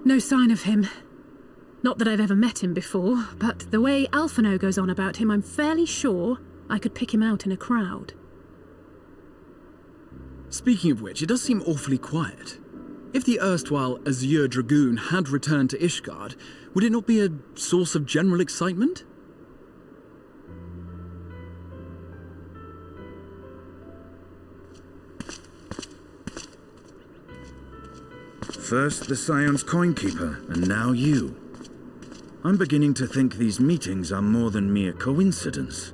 No sign of him. Not that I've ever met him before, but the way Alphinaud goes on about him, I'm fairly sure I could pick him out in a crowd. Speaking of which, it does seem awfully quiet. If the erstwhile Azure Dragoon had returned to Ishgard, would it not be a source of general excitement? First the Scion's Coinkeeper, and now you. I'm beginning to think these meetings are more than mere coincidence.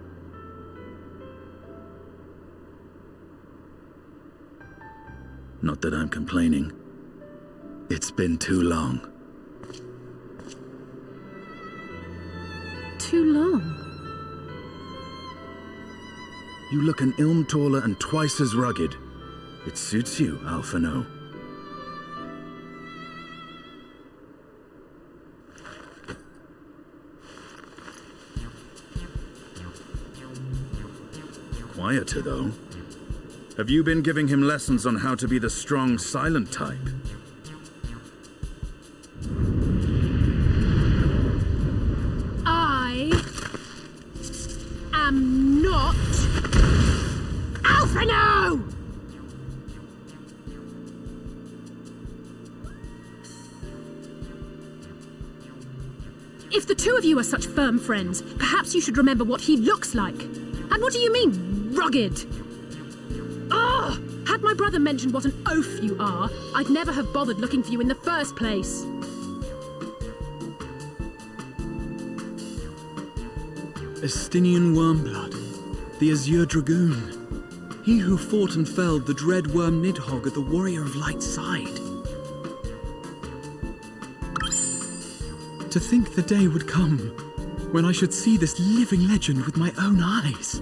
Not that I'm complaining. It's been too long. Too long? You look an ilm taller and twice as rugged. It suits you, Alphinaud. Quieter, though. Have you been giving him lessons on how to be the strong, silent type? I am not Alphinaud! If the two of you are such firm friends, perhaps you should remember what he looks like. And what do you mean, rugged? Ugh! Had my brother mentioned what an oaf you are, I'd never have bothered looking for you in the first place. Estinien Wormblood, the Azure Dragoon. He who fought and felled the dread worm Nidhogg at the Warrior of Light's side. To think the day would come when I should see this living legend with my own eyes.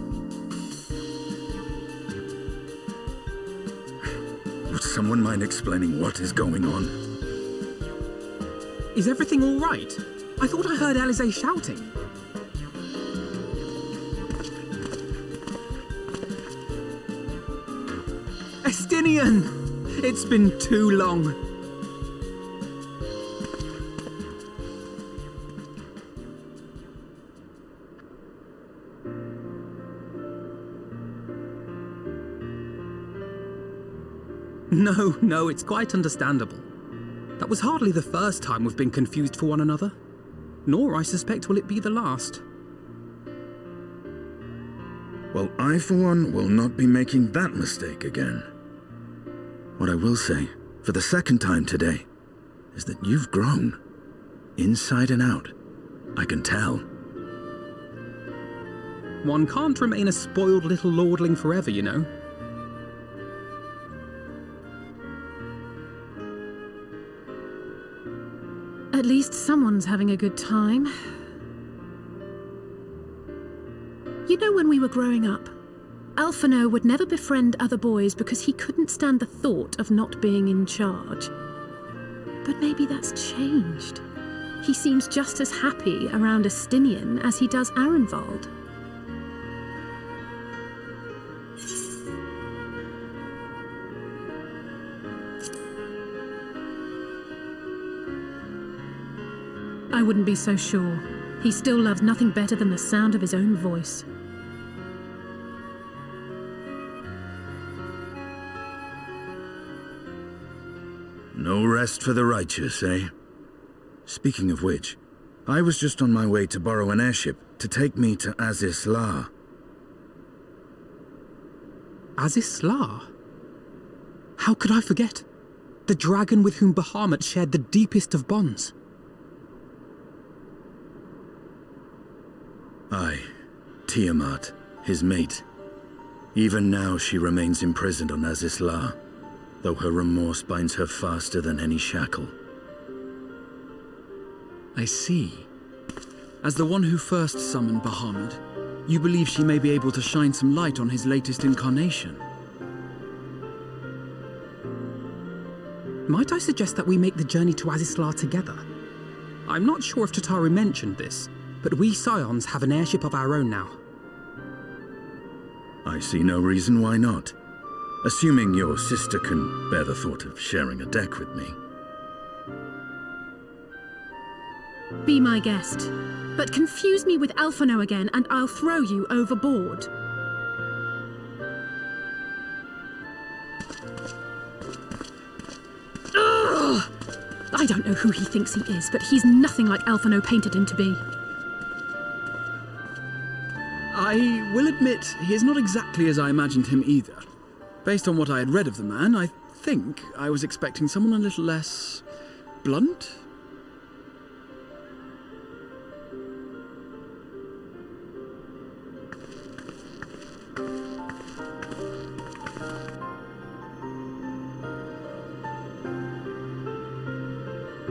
Would someone mind explaining what is going on? Is everything all right? I thought I heard Alisaie shouting. Estinien! It's been too long. No, it's quite understandable. That was hardly the first time we've been confused for one another. Nor, I suspect, will it be the last. Well, I, for one, will not be making that mistake again. What I will say, for the second time today, is that you've grown. Inside and out. I can tell. One can't remain a spoiled little lordling forever, you know. At least someone's having a good time. You know, when we were growing up, Alphinaud would never befriend other boys because he couldn't stand the thought of not being in charge. But maybe that's changed. He seems just as happy around Estinien as he does Arenvald. I wouldn't be so sure. He still loves nothing better than the sound of his own voice. No rest for the righteous, eh? Speaking of which, I was just on my way to borrow an airship to take me to Alisaie. Alisaie? How could I forget? The dragon with whom Bahamut shared the deepest of bonds. Aye, Tiamat, his mate. Even now she remains imprisoned on Alisaie, though her remorse binds her faster than any shackle. I see. As the one who first summoned Bahamut, you believe she may be able to shine some light on his latest incarnation. Might I suggest that we make the journey to Alisaie together? I'm not sure if Tataru mentioned this, but we Scions have an airship of our own now. I see no reason why not. Assuming your sister can bear the thought of sharing a deck with me. Be my guest. But confuse me with Alphinaud again and I'll throw you overboard. Ugh! I don't know who he thinks he is, but he's nothing like Alphinaud painted him to be. I will admit, he is not exactly as I imagined him either. Based on what I had read of the man, I think I was expecting someone a little less blunt,